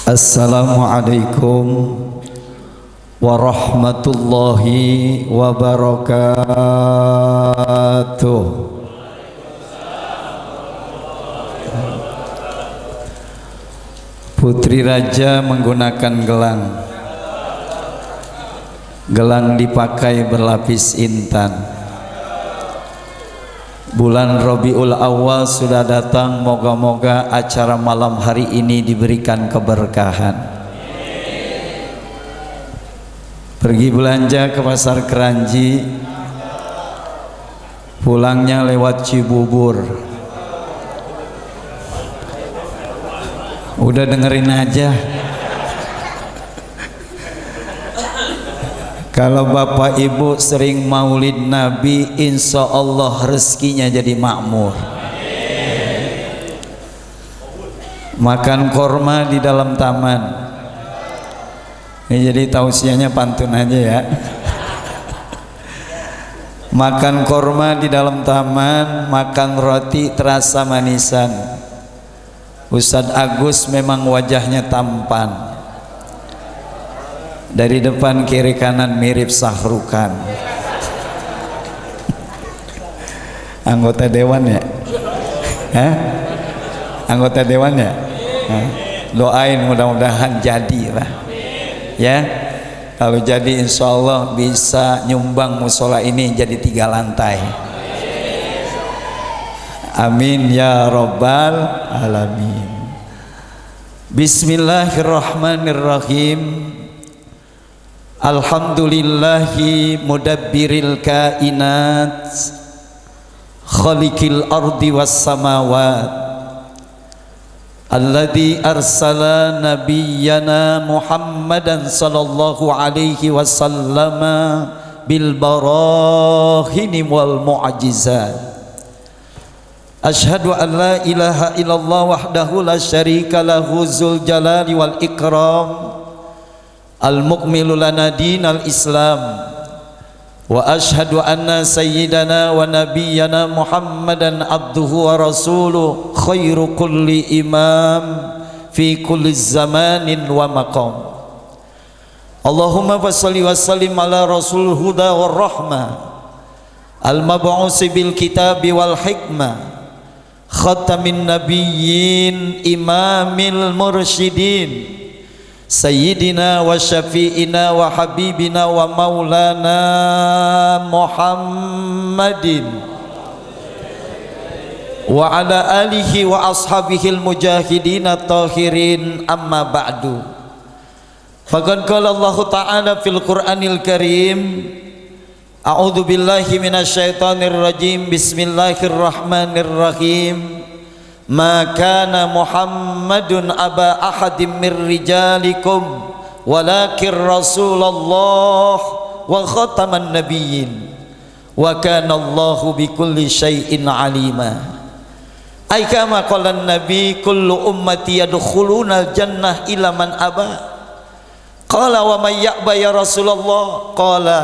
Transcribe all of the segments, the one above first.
Assalamualaikum warahmatullahi wabarakatuh. Putri Raja menggunakan gelang. Gelang dipakai berlapis intan. Bulan Rabiul Awal sudah datang, moga-moga acara malam hari ini diberikan keberkahan. Pergi belanja ke pasar Keranji, pulangnya lewat Cibubur. Udah dengerin aja. Kalau bapak ibu sering maulid Nabi, insya Allah rezekinya jadi makmur. Makan korma di dalam taman. Ini jadi tausiahnya pantun aja ya. Makan korma di dalam taman, makan roti terasa manisan. Ustadz Agus memang wajahnya tampan. Dari depan kiri kanan mirip Sahrukan. Anggota dewan ya? Hah? Anggota dewan ya? Hah? Doain mudah-mudahan jadi lah. Ya, kalau jadi insya Allah bisa nyumbang musola ini jadi 3 lantai. Amin ya Rabbal Alamin. Bismillahirrahmanirrahim. Alhamdulillahi mudabbiril kainat, khaliqil ardi was samawat, alladzi arsala nabiyyana Muhammadan sallallahu alaihi wasallam bil barahini wal mu'jizat. Asyhadu an la ilaha illallah wahdahu la syarika lahu dzul jalali wal ikram, al-mukmilu lana dinal Islam, wa ashhadu anna sayyidana wa nabiyyana Muhammadan abduhu wa rasuluh, khairu kulli imam fi kulli zamanin wa maqam. Allahumma fassalli wa sallim ala rasul huda war rahmah, al-mab'usi bil kitabi wal hikmah, khatamin nabiyyin imamil mursyidin, Sayyidina wa syafi'ina wa habibina wa maulana Muhammadin wa ala alihi wa ashabihil mujahidin at-tahirin, amma ba'du. Faqad qala Allah ta'ala fil Qur'anil Karim, a'udzu billahi minasyaitonir rajim, bismillahirrahmanirrahim. Ma kana Muhammadun aba ahadim mir rijalikum walakin Rasulullah wa khataman nabiyyin wa kana Allahu bikulli syai'in alima. Ay kama qala an-nabi kullu ummati yadkhuluna al-jannah illa man aba. Qala wa may ya'ba ya Rasulullah? Qala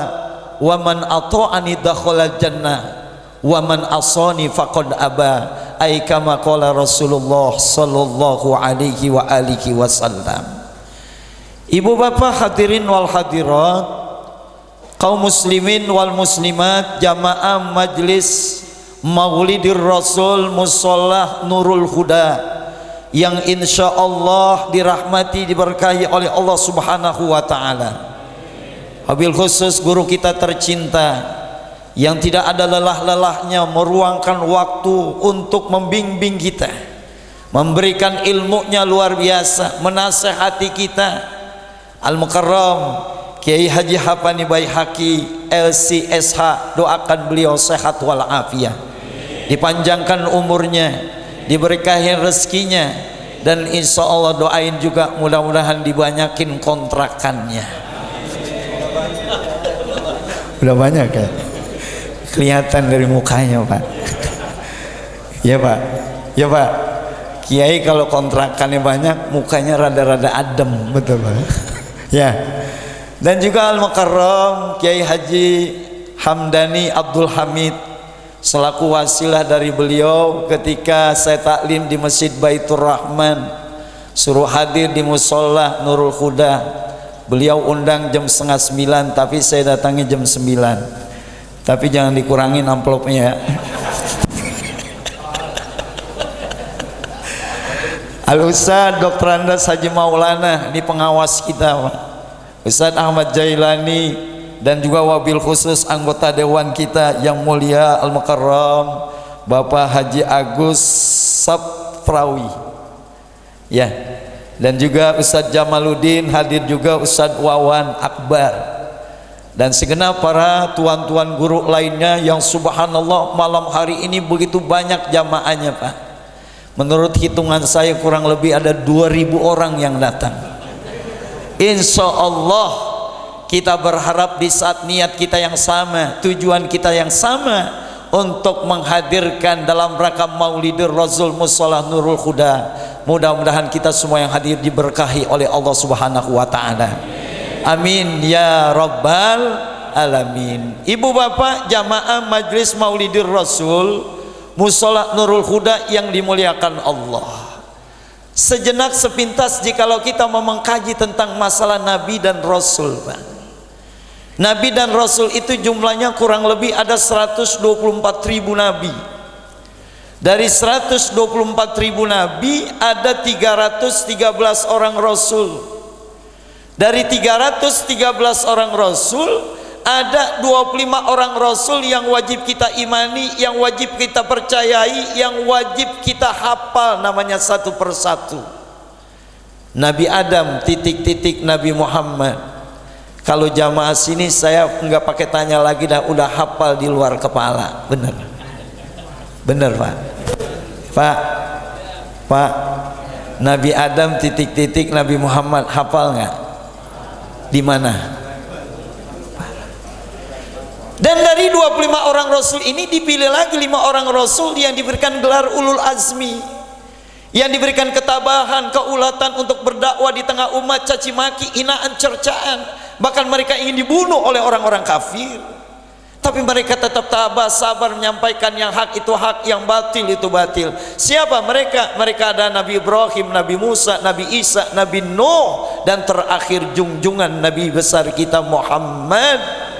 wa man ata'ani dakhala al-jannah wa man asani faqad aba. Ay kama qala Rasulullah sallallahu alaihi wa alihi wasallam. Ibu bapak hadirin wal hadirat, kaum muslimin wal muslimat, jamaah majlis Maulidir Rasul Mushollah Nurul Huda yang insya Allah dirahmati diberkahi oleh Allah subhanahu wa ta'ala. Wabil khusus guru kita tercinta yang tidak ada lelah-lelahnya meruangkan waktu untuk membimbing kita, memberikan ilmunya luar biasa, menasehati kita, Al-Mukarram Kiai Haji Hapani Baihaqi LCSH, doakan beliau sehat walafiat, dipanjangkan umurnya, diberkahi rezekinya, dan insya Allah doain juga mudah-mudahan dibanyakin kontrakannya. Udah banyak ya? Kelihatan dari mukanya Pak. Ya Pak, ya Pak. Kiai kalau kontrakannya banyak, mukanya rada-rada adem, betul Pak. Ya. Dan juga Al-Mukarram Kiai Haji Hamdani Abdul Hamid selaku wasilah dari beliau ketika saya taklim di Masjid Baitur Rahman. suruh hadir di musola Nurul Huda. Beliau undang jam 8:30, tapi saya datangi jam 9. Tapi jangan dikurangin amplopnya ya. Al-Ustaz Dr. Andas Haji Maulana, ini pengawas kita Pak. Ustaz Ahmad Jailani, dan juga wabil khusus anggota dewan kita yang mulia Al-Mukarram Bapak Haji Agus Saprawi ya, dan juga Ustaz Jamaluddin, hadir juga Ustaz Wawan Akbar, dan segenap para tuan-tuan guru lainnya yang subhanallah malam hari ini begitu banyak jamaahnya Pak. Menurut hitungan saya kurang lebih ada 2.000 orang yang datang. Insya Allah kita berharap di saat niat kita yang sama, tujuan kita yang sama untuk menghadirkan dalam rangka Maulidur Rasul Musola Nurul Huda, mudah-mudahan kita semua yang hadir diberkahi oleh Allah Subhanahu wa taala. Amin ya rabbal alamin. Ibu bapak jamaah Majlis Maulidur Rasul Musola Nurul Huda yang dimuliakan Allah, sejenak sepintas jikalau kita mau mengkaji tentang masalah Nabi dan Rasul Pak. Nabi dan Rasul itu jumlahnya kurang lebih ada 124.000 Nabi. Dari 124.000 Nabi ada 313 orang Rasul. Dari 313 orang Rasul ada 25 orang Rasul yang wajib kita imani, yang wajib kita percayai, yang wajib kita hafal namanya satu persatu. Nabi Adam titik-titik Nabi Muhammad. Kalau jamaah sini saya nggak pakai tanya lagi, dah udah hafal di luar kepala. Bener, bener Pak. Pak, Nabi Adam titik-titik Nabi Muhammad hafal nggak? Di mana? Dan dari 25 orang Rasul ini dipilih lagi 5 orang Rasul yang diberikan gelar ulul azmi, yang diberikan ketabahan, keulatan untuk berdakwah di tengah umat, caci maki, hinaan, cercaan, bahkan mereka ingin dibunuh oleh orang-orang kafir, tapi mereka tetap tabah, sabar menyampaikan yang hak itu hak, yang batil itu batil. Siapa mereka? Mereka ada Nabi Ibrahim, Nabi Musa, Nabi Isa, Nabi Nuh, dan terakhir junjungan Nabi besar kita Muhammad.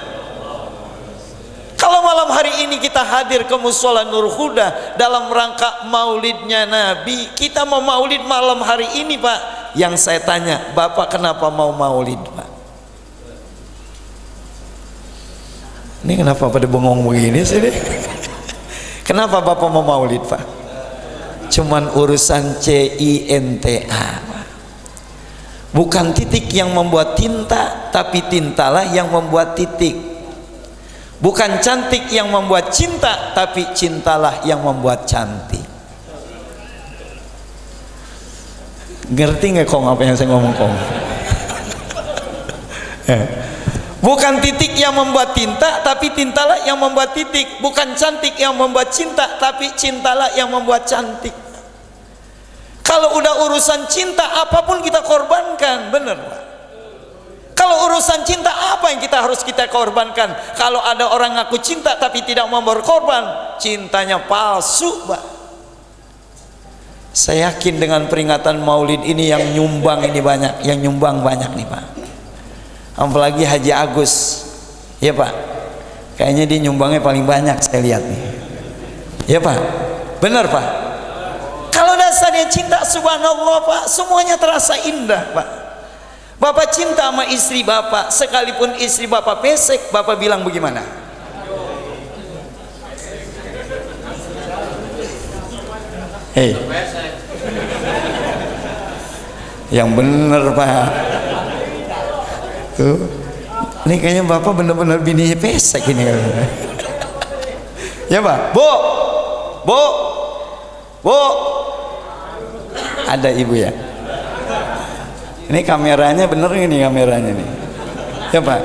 Kalau malam hari ini kita hadir ke Musola Nur Huda dalam rangka maulidnya Nabi, kita mau maulid malam hari ini Pak. Yang saya tanya, Bapak kenapa mau maulid Pak? Ini kenapa pada bengong begini sih? Kenapa Bapak mau maulid Pak? Cuman urusan cinta. Bukan titik yang membuat tinta, tapi tintalah yang membuat titik. Bukan cantik yang membuat cinta, tapi cintalah yang membuat cantik. Ngerti nggak kong apa yang saya ngomong kong? Bukan titik yang membuat tinta, tapi tintalah yang membuat titik. Bukan cantik yang membuat cinta, tapi cintalah yang membuat cantik. Kalau udah urusan cinta, apapun kita korbankan, bener Pak. Kalau urusan cinta, apa yang harus kita korbankan? Kalau ada orang ngaku cinta tapi tidak mau berkorban, cintanya palsu Pak. Saya yakin dengan peringatan maulid ini yang nyumbang ini banyak, yang nyumbang banyak nih Pak. Apalagi Haji Agus, ya Pak, kayaknya dia nyumbangnya paling banyak saya lihat nih, ya Pak, bener Pak. Kalau dasarnya cinta, subhanallah Pak, semuanya terasa indah Pak. Bapak cinta sama istri Bapak, sekalipun istri Bapak pesek, Bapak bilang bagaimana? Hei, yang bener Pak. Tuh, ini kayaknya Bapak bener-bener bininya pesek ini. Ya Pak, Bu, ada ibu ya? Ini kameranya bener ini kameranya nih. Ya Pak,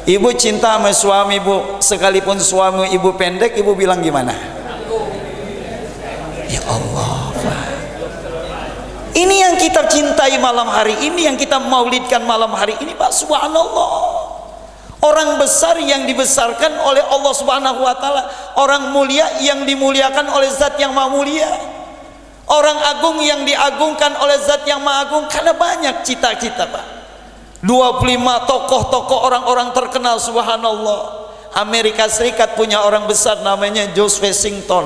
ibu cinta sama suami Bu, sekalipun suami ibu pendek, ibu bilang gimana? Ya Allah Pak, ini yang kita cintai malam hari ini, yang kita maulidkan malam hari ini Pak. Subhanallah, orang besar yang dibesarkan oleh Allah Subhanahu wa taala, orang mulia yang dimuliakan oleh zat yang maha mulia, Orang agung yang diagungkan oleh zat yang maha agung karena banyak cita-cita, Pak. 25 tokoh-tokoh orang-orang terkenal, subhanallah. Amerika Serikat punya orang besar namanya George Washington.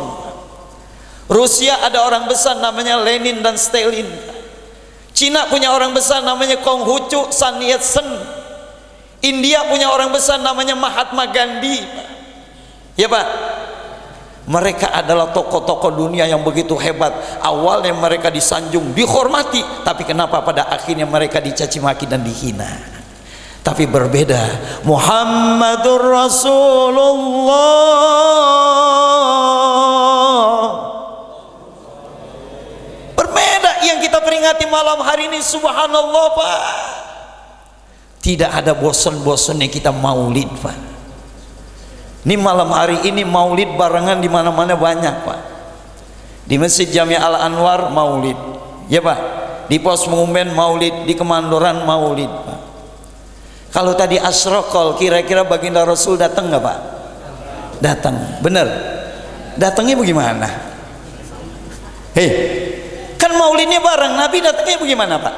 Rusia ada orang besar namanya Lenin dan Stalin. Cina punya orang besar namanya Konghucu, Sun Yat-sen. India punya orang besar namanya Mahatma Gandhi. Ya, Pak. Mereka adalah tokoh-tokoh dunia yang begitu hebat. Awalnya mereka disanjung, dihormati, tapi kenapa pada akhirnya mereka dicaci maki dan dihina? Tapi berbeda. Muhammadur Rasulullah. Berbeda yang kita peringati malam hari ini, subhanallah, Pak. Tidak ada bosan-bosannya kita maulid, Pak. Ini malam hari ini maulid barengan di mana-mana banyak, Pak. Di Masjid Jami Al Anwar maulid, ya, Pak. Di Pos Mengumben maulid, di Kemandoran maulid, Pak. Kalau tadi Asrokol, kira-kira baginda Rasul datang nggak, Pak? Datang, bener. Datangnya bagaimana? Hei, kan maulidnya bareng, Nabi datangnya bagaimana, Pak?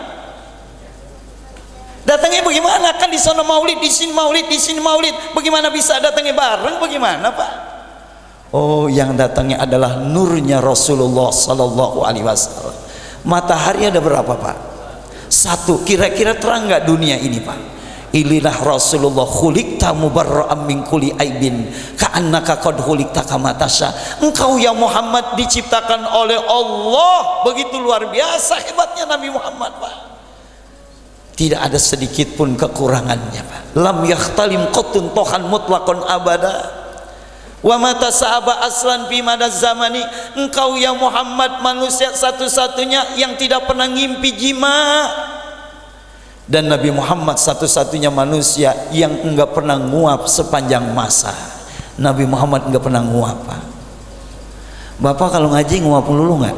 Datangnya bagaimana? Kan di sana maulid, di sini maulid, di sini maulid. Bagaimana bisa datangnya bareng? Bagaimana, Pak? Oh, yang datangnya adalah nurnya Rasulullah sallallahu alaihi wasallam. Matahari ada berapa, Pak? Satu. Kira-kira terang nggak dunia ini, Pak? Ililah Rasulullah khuliqta mubarra'an min kulli aibin ka'annaka qad khuliqta kama tasya. Engkau ya Muhammad diciptakan oleh Allah. Begitu luar biasa hebatnya Nabi Muhammad, Pak. Tidak ada sedikit pun kekurangannya, Pak. Lam yakhtalim qattun tohan mutlaqan abada. Wa mata sahaba aslan fi madaz zamani. Engkau ya Muhammad manusia satu-satunya yang tidak pernah ngimpi jima. Dan Nabi Muhammad satu-satunya manusia yang enggak pernah nguap sepanjang masa. Nabi Muhammad enggak pernah nguap, Pak. Bapak kalau ngaji nguap dulu enggak?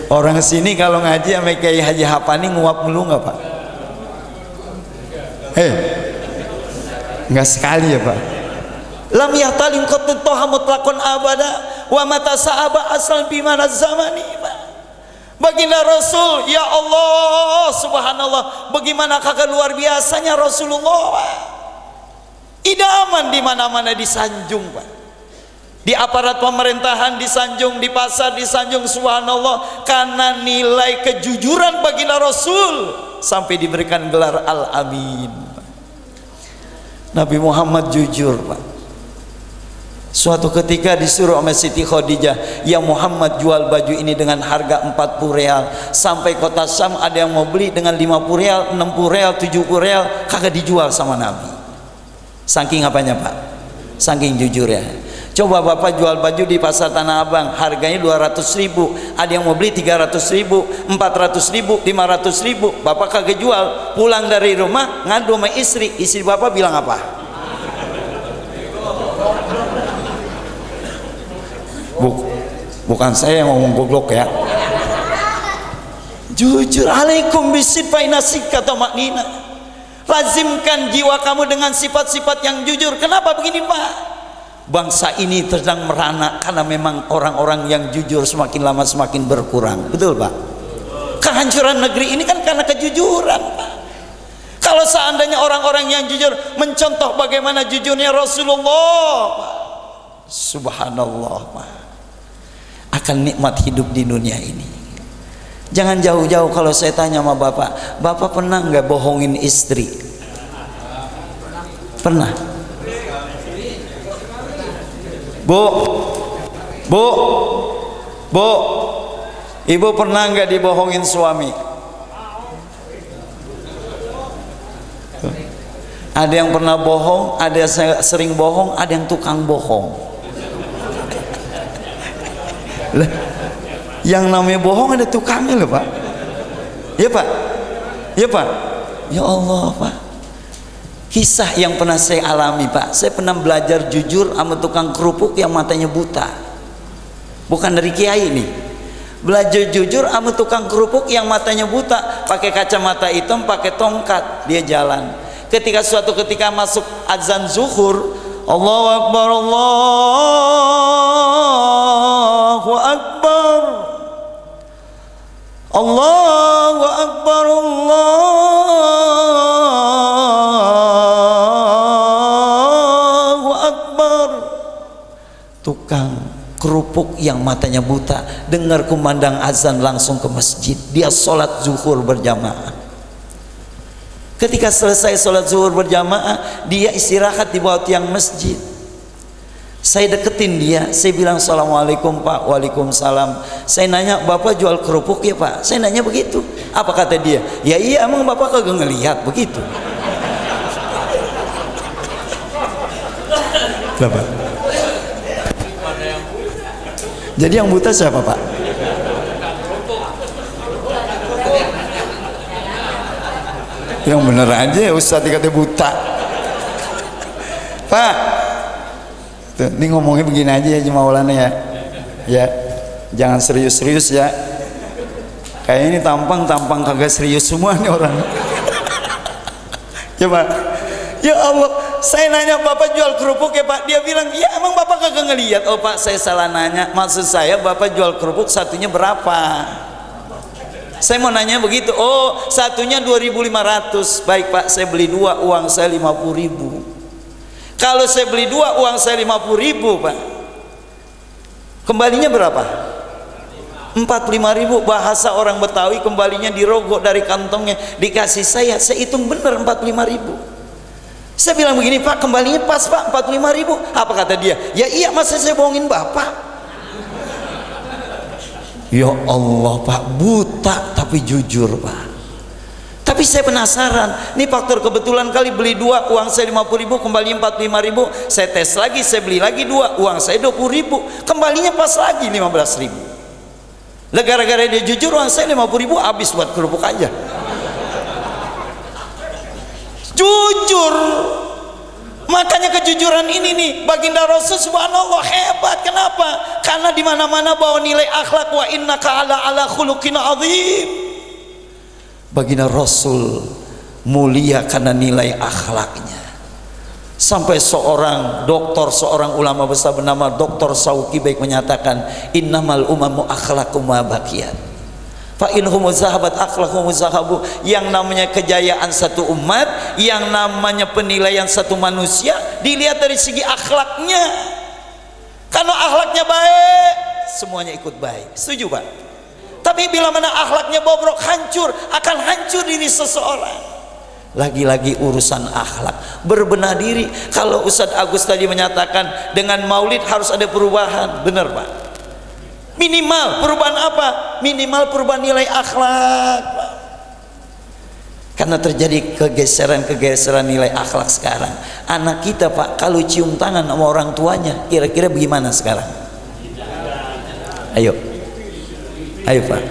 Orang sini kalau ngaji sama Kiai Haji Hapani nguap mulu nggak, Pak? Nggak sekali ya, Pak. Lam yahtalim qattun toha mutlaqan abada wa mata sa'aba aslan bi mana zamani, Pak. Baginda Rasul, ya Allah, subhanallah, bagaimana kagak luar biasanya Rasulullah, Pak. Idaman di mana-mana disanjung, Pak. Di aparat pemerintahan disanjung, di pasar disanjung, subhanallah, karena nilai kejujuran baginda Rasul sampai diberikan gelar Al-Amin. Nabi Muhammad jujur, Pak. Suatu ketika disuruh oleh Siti Khadijah, ya Muhammad jual baju ini dengan harga 40 real. Sampai kota Syam ada yang mau beli dengan 50 real, 60 real, 70 real, kagak dijual sama Nabi. Saking apanya, Pak? Saking jujur ya. Coba Bapak jual baju di pasar Tanah Abang, harganya 200.000, ada yang mau beli 300.000, 400.000, 500.000, Bapak kagak jual. Pulang dari rumah ngadu sama istri Bapak bilang apa? Bukan saya yang ngomong goblok ya. Jujur, alaikum bisidqi nasik, kata maknina. Lazimkan jiwa kamu dengan sifat-sifat yang jujur. Kenapa begini, Pak? Bangsa ini sedang merana karena memang orang-orang yang jujur semakin lama semakin berkurang. Betul, Pak? Kehancuran negeri ini kan karena kejujuran, Pak. Kalau seandainya orang-orang yang jujur mencontoh bagaimana jujurnya Rasulullah, Pak, subhanallah, Pak, akan nikmat hidup di dunia ini. Jangan jauh-jauh. Kalau saya tanya sama Bapak, Bapak pernah nggak bohongin istri? Pernah? Bu, Ibu pernah nggak dibohongin suami? Ada yang pernah bohong, ada yang sering bohong, ada yang tukang bohong. Yang namanya bohong ada tukangnya loh, Pak. Ya, Pak. Ya, Pak. Ya Allah, Pak. Kisah yang pernah saya alami, Pak. Saya pernah belajar jujur sama tukang kerupuk yang matanya buta. Bukan dari kiai nih. Belajar jujur sama tukang kerupuk yang matanya buta, pakai kacamata hitam, pakai tongkat, dia jalan. Suatu ketika masuk azan zuhur, Allahu Akbar, Allah tukang kerupuk yang matanya buta, dengar kumandang azan langsung ke masjid, dia sholat zuhur berjamaah. Ketika selesai sholat zuhur berjamaah, dia istirahat di bawah tiang masjid. Saya deketin dia, saya bilang assalamualaikum Pak. Waalaikumsalam. Saya nanya, Bapak jual kerupuk ya Pak? Saya nanya begitu. Apa kata dia? Ya iya, emang Bapak kagak ngelihat begitu. Bapak. Jadi yang buta siapa Pak? Yang bener aja ya Ustaz dikata buta. Pak, tuh, ini ngomongnya begini aja ya Maulana ya. Ya, jangan serius-serius ya. Kayak ini tampang kagak serius semua nih orang. Ya Pak. Ya Allah, saya nanya Bapak jual kerupuk ya Pak? Dia bilang, ya emang Bapak kagak ngelihat? Oh Pak, saya salah nanya. Maksud saya Bapak jual kerupuk satunya berapa? Saya mau nanya begitu. Oh, satunya 2.500. Baik Pak, saya beli dua, uang saya 50.000. Kalau saya beli dua, uang saya 50.000 Pak, kembalinya berapa? 45.000. Bahasa orang Betawi, kembalinya dirogok dari kantongnya, dikasih saya hitung bener 45.000. Saya bilang begini, Pak, kembalinya pas Pak, 45.000. Apa kata dia? Ya iya, masa saya bohongin Bapak? Ya Allah Pak, buta tapi jujur Pak. Tapi saya penasaran, ini faktor kebetulan kali, beli dua, uang saya 50.000, kembalinya 45.000. Saya tes lagi, saya beli lagi dua, uang saya 20.000, kembalinya pas lagi 15.000. Lah gara-gara dia jujur, uang saya 50.000 habis buat kerupuk aja. Jujur. Makanya kejujuran ini nih baginda Rasul subhanallah hebat. Kenapa? Karena di mana-mana bawa nilai akhlak. Wa innaka ala khuluqin azim. Baginda Rasul mulia karena nilai akhlaknya. Sampai seorang doktor, seorang ulama besar bernama Dr. Sauki baik menyatakan, innamal umamu akhlaqum ma baqiyat. Fa inhum zahabat akhlaqhum zahabu. Yang namanya kejayaan satu umat, yang namanya penilaian satu manusia dilihat dari segi akhlaknya. Kalau akhlaknya baik, semuanya ikut baik. Setuju Pak? Tapi bila mana akhlaknya bobrok, hancur, akan hancur diri seseorang. Lagi-lagi urusan akhlak, berbenah diri. Kalau Ustadz Agus tadi menyatakan dengan maulid harus ada perubahan, benar Pak? Minimal perubahan apa? Minimal perubahan nilai akhlak Pak. Karena terjadi kegeseran nilai akhlak sekarang. Anak kita Pak, kalau cium tangan sama orang tuanya, kira-kira bagaimana sekarang? Ayo Pak,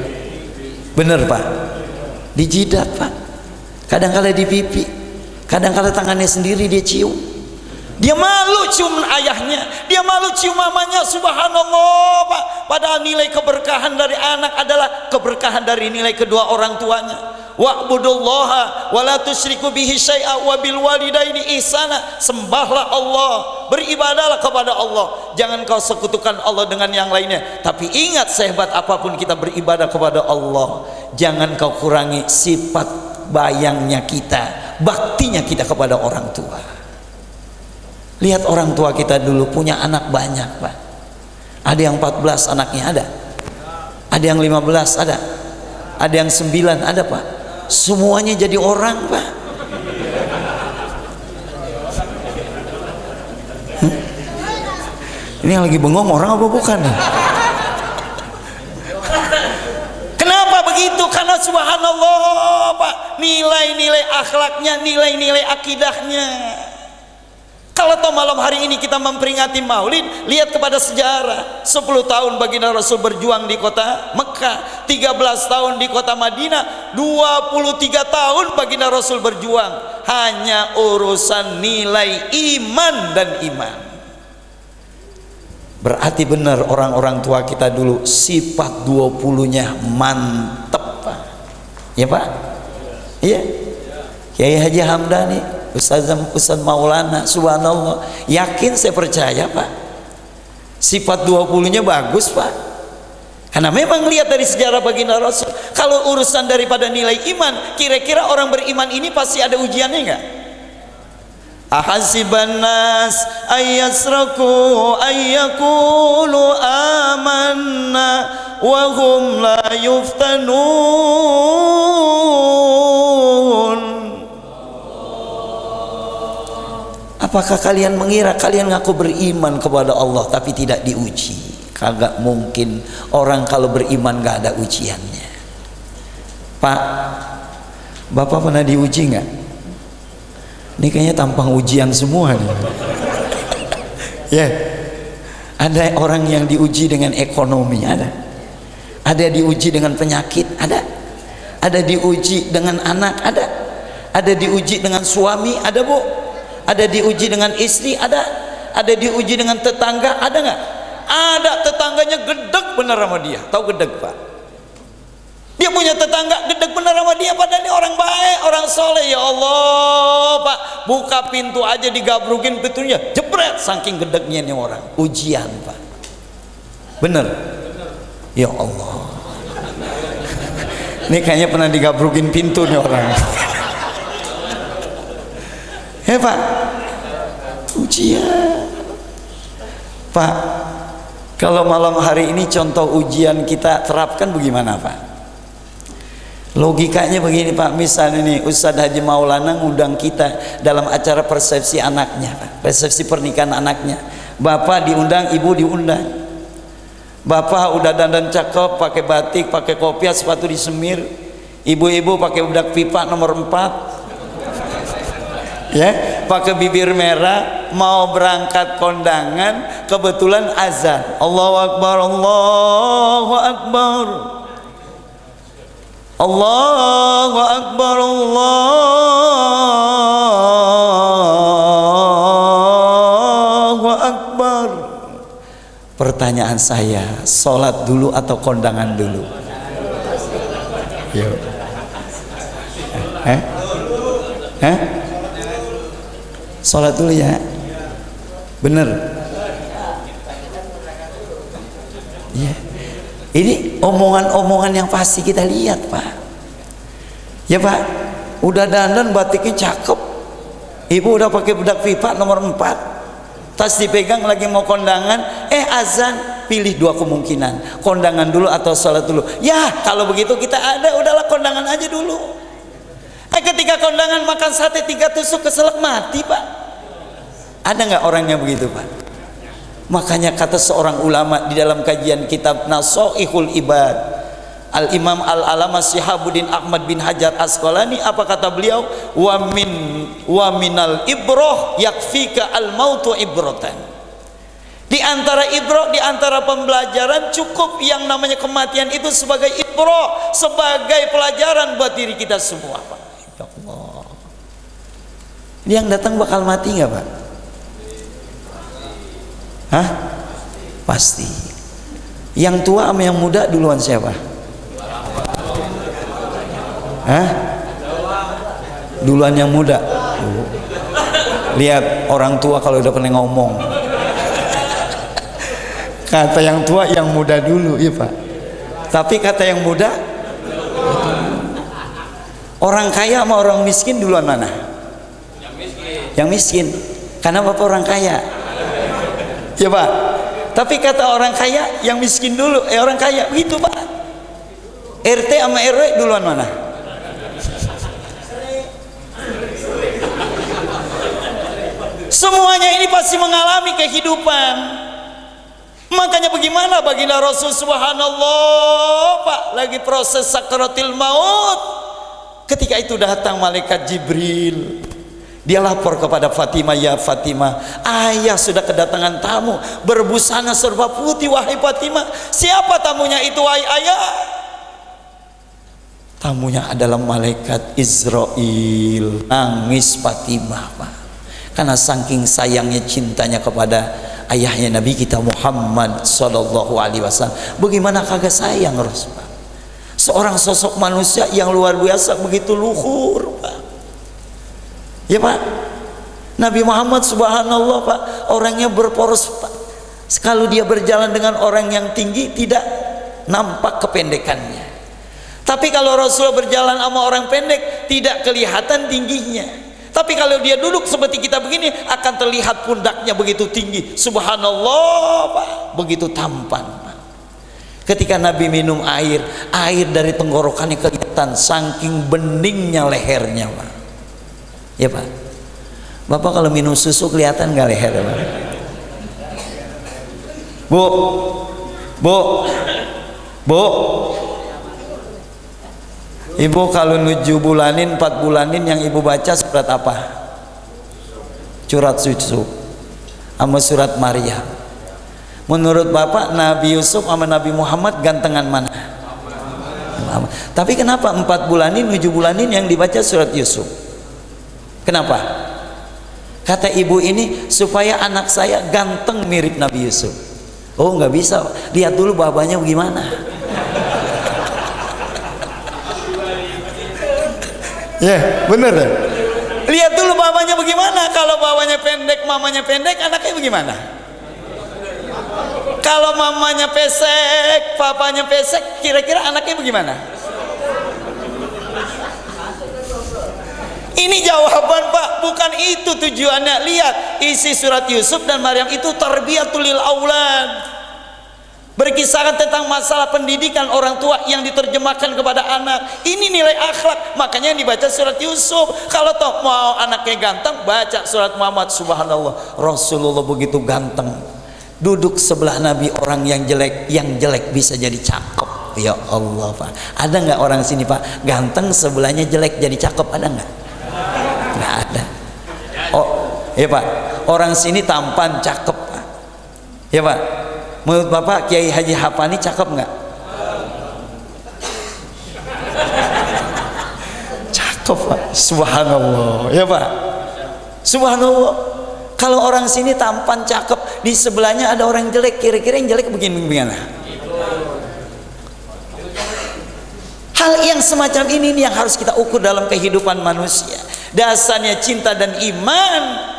bener Pak, di jidat Pak, kadang-kala di pipi, kadang-kala tangannya sendiri dia cium. Dia malu cium ayahnya, dia malu cium mamanya. Subhanallah Pak. Padahal nilai keberkahan dari anak adalah keberkahan dari nilai kedua orang tuanya. Wa'budullaha wa la tusyriku bihi syai'a wa bil walidaini ihsana. Sembahlah Allah, beribadahlah kepada Allah, jangan kau sekutukan Allah dengan yang lainnya. Tapi ingat, sehebat apapun kita beribadah kepada Allah, jangan kau kurangi sifat bayangnya kita, baktinya kita kepada orang tua. Lihat orang tua kita dulu punya anak banyak Pak. Ada yang 14 anaknya ada. Ada yang 15 ada. Ada yang 9 ada Pak. Semuanya jadi orang Pak. Ini yang lagi bengong orang apa bukan? Kenapa begitu? Karena subhanallah Pak, nilai-nilai akhlaknya, nilai-nilai akidahnya. Kalau toh malam hari ini kita memperingati maulid, lihat kepada sejarah. 10 tahun baginda Rasul berjuang di kota Mekah, 13 tahun di kota Madinah, 23 tahun baginda Rasul berjuang. Hanya urusan nilai iman dan iman. Berarti benar orang-orang tua kita dulu sifat 20-nya mantep Pak. Ya Pak? Iya. Kiai Haji Hamdani, Ustaz Maulana, subhanallah, yakin saya percaya Pak, sifat 20-nya bagus Pak. Karena memang lihat dari sejarah baginda Rasul, kalau urusan daripada nilai iman, kira-kira orang beriman ini pasti ada ujiannya enggak? Ahasiban nas ayyasraku ayyakulu amanna wa hum la yuftanun. Apakah kalian mengira kalian ngaku beriman kepada Allah tapi tidak diuji? Kagak mungkin. Orang kalau beriman gak ada ujiannya. Pak, Bapak pernah diuji nggak? Ini kayaknya tampang ujian semua nih. Ya, ada orang yang diuji dengan ekonomi, ada diuji dengan penyakit, ada diuji dengan anak, ada diuji dengan suami, ada bu, ada diuji dengan istri, ada diuji dengan tetangga, ada nggak? Ada tetangganya gedeg bener sama dia, tahu gedeg Pak? Dia punya tetangga gedeg bener sama dia, padahal dia orang baik, orang soleh. Ya Allah Pak, buka pintu aja digabrukin pintunya, jebret, saking gedegnya nih orang. Ujian Pak, bener? Ya Allah, ini kayaknya pernah digabrukin pintu nih orang. Pak, ujian Pak. Kalau malam hari ini contoh ujian kita terapkan bagaimana Pak? Logikanya begini Pak, misalnya nih Ustadz Haji Maulana ngundang kita dalam acara persepsi anaknya Pak, persepsi pernikahan anaknya. Bapak diundang, ibu diundang. Bapak udah dandan cakep, pakai batik, pakai kopiah, sepatu disemir. Ibu-ibu pakai bedak pipa nomor 4, ya, pakai bibir merah, mau berangkat kondangan, kebetulan azan. Allahu Akbar, Allahu Akbar, Allahu Akbar, Allahu Akbar. Pertanyaan saya, sholat dulu atau kondangan dulu? Yuk. Sholat dulu ya, bener? Ya. Ini omongan-omongan yang pasti kita lihat Pak. Ya Pak, udah dandan batiknya cakep, ibu udah pakai bedak pipa nomor 4, tas dipegang lagi mau kondangan, azan. Pilih dua kemungkinan, kondangan dulu atau sholat dulu. Ya kalau begitu kita udahlah kondangan aja dulu. Ketika kondangan makan sate 3 tusuk keselak mati Pak. Ada nggak orang yang begitu Pak? Makanya kata seorang ulama di dalam kajian kitab Nasoihul Ibad, Al-Imam Al-Alama Syihabuddin Ahmad bin Hajar Asqalani, apa kata beliau? Wa minal ibroh yakfika al-mautu ibrotan. Di antara ibroh, di antara pembelajaran, cukup yang namanya kematian itu sebagai ibroh, sebagai pelajaran buat diri kita semua Pak. Ya Allah, yang datang bakal mati nggak Pak? Hah? Pasti. Yang tua sama yang muda duluan siapa? Hah? Duluan yang muda. Lihat orang tua kalau udah pernah ngomong. Kata yang tua yang muda dulu, iya Pak. Tapi kata yang muda, orang kaya sama orang miskin duluan mana? Yang miskin. Karena Bapak orang kaya. Ya Pak, tapi kata orang kaya yang miskin dulu, orang kaya begitu Pak. RT sama RW duluan mana? Semuanya ini pasti mengalami kehidupan. Makanya bagaimana baginda Rasul, subhanallah Pak, lagi proses sakaratil maut, ketika itu datang malaikat Jibril. Dia lapor kepada Fatimah, ya Fatimah, ayah sudah kedatangan tamu berbusana serba putih. Wahai Fatimah, siapa tamunya itu wahai ayah? Tamunya adalah malaikat Israel. Nangis Fatimah Pak, karena saking sayangnya cintanya kepada ayahnya Nabi kita Muhammad Sallallahu Alaihi Wasallam. Bagaimana kagak sayang Rasul? Seorang sosok manusia yang luar biasa, begitu luhur Pak. Ya Pak, Nabi Muhammad subhanallah Pak, orangnya berporos Pak. Kalau dia berjalan dengan orang yang tinggi tidak nampak kependekannya. Tapi kalau Rasul berjalan sama orang pendek tidak kelihatan tingginya. Tapi kalau dia duduk seperti kita begini, akan terlihat pundaknya begitu tinggi. Subhanallah, Pak, begitu tampan, Pak. Ketika Nabi minum air dari tenggorokannya kelihatan saking beningnya lehernya, Pak. Ya, Pak. Bapak kalau minum susu kelihatan nggak leher, Pak? Bu, Ibu kalau 7 bulanin 4 bulanin yang ibu baca surat apa? Surat Yusuf sama surat Maryam. Menurut Bapak Nabi Yusuf sama Nabi Muhammad gantengan mana? Tapi kenapa 4 bulanin 7 bulanin yang dibaca surat Yusuf? Kenapa? Kata ibu ini supaya anak saya ganteng mirip Nabi Yusuf. Oh, nggak bisa, lihat dulu babanya bagaimana. Ya, bener ya. Lihat dulu babanya bagaimana. Kalau babanya pendek, mamanya pendek, anaknya bagaimana? Kalau mamanya pesek, papanya pesek, kira-kira anaknya bagaimana? Ini jawaban, Pak, bukan itu tujuannya. Lihat isi surat Yusuf dan Maryam itu tarbiyatul lil aulad. Berkisahkan tentang masalah pendidikan orang tua yang diterjemahkan kepada anak. Ini nilai akhlak, makanya dibaca surat Yusuf. Kalau toh mau anaknya ganteng, baca surat Muhammad. Subhanallah, Rasulullah begitu ganteng. Duduk sebelah Nabi orang yang jelek bisa jadi cakep. Ya Allah, Pak. Ada nggak orang sini, Pak, ganteng sebelahnya jelek jadi cakep? Ada nggak? Nggak ada. Oh, ya, Pak. Orang sini tampan cakep, Pak. Ya, Pak. Menurut Bapak Kiai Haji Hapani cakep nggak? Cakep, Pak. Subhanallah, ya, Pak. Subhanallah. Kalau orang sini tampan cakep, di sebelahnya ada orang jelek, kira-kira yang jelek begini-begini. Hal yang semacam ini yang harus kita ukur dalam kehidupan manusia. Dasarnya cinta dan iman.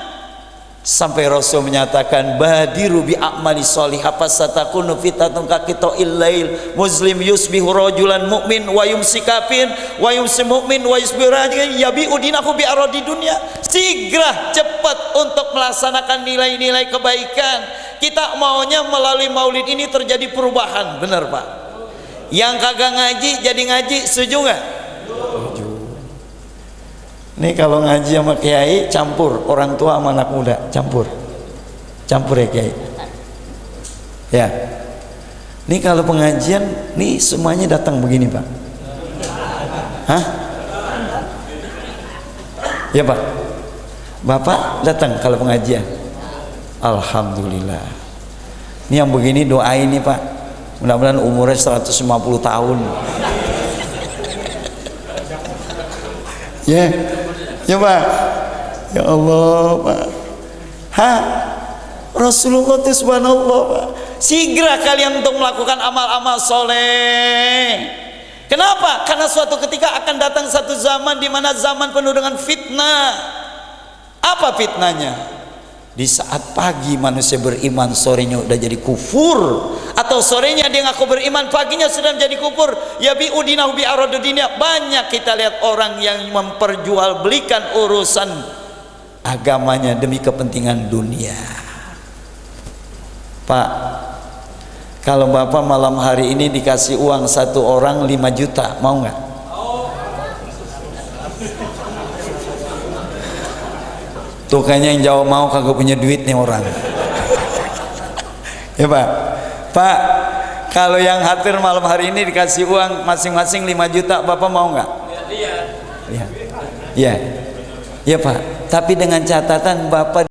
Sampai Rasul menyatakan badiru bi a'mali sholihah fasatakunu fitatun kaqita'il lail. Muslim yusbihu rajulan mu'min wa yumsi kafir wa yumsi mu'min wa yusbihu rajulan yabi'u dinahu bi aradi dunya. Segera cepat untuk melaksanakan nilai-nilai kebaikan. Kita maunya melalui maulid ini terjadi perubahan, benar, Pak? Yang kagak ngaji jadi ngaji, setuju nggak? Nih kalau ngaji sama kiai campur, orang tua sama anak muda campur ya kiai. Ya. Nih kalau pengajian, nih semuanya datang begini, Pak. Hah? Ya, Pak. Bapak datang kalau pengajian. Alhamdulillah. Ini yang begini doain nih, Pak. Mudah-mudahan umurnya 150 tahun. Ya. Ya, Pak. Ya Allah, Pak. Rasulullah itu subhanallah, Pak. Segera kalian untuk melakukan amal-amal soleh. Kenapa? Karena suatu ketika akan datang satu zaman di mana zaman penuh dengan fitnah. Apa fitnahnya? Di saat pagi manusia beriman, sorenya udah jadi kufur, atau sorenya dia ngaku beriman, paginya sudah menjadi kufur. Ya bi udinahu bi aradudinya. Banyak kita lihat orang yang memperjualbelikan urusan agamanya demi kepentingan dunia. Pak, kalau Bapak malam hari ini dikasih uang satu orang 5 juta, mau nggak? Tuh kayaknya yang jawab mau, kagak punya duit nih orang. Ya, Pak. Pak, kalau yang hadir malam hari ini dikasih uang masing-masing 5 juta, Bapak mau nggak? Iya. Iya. Ya, Pak. Tapi dengan catatan Bapak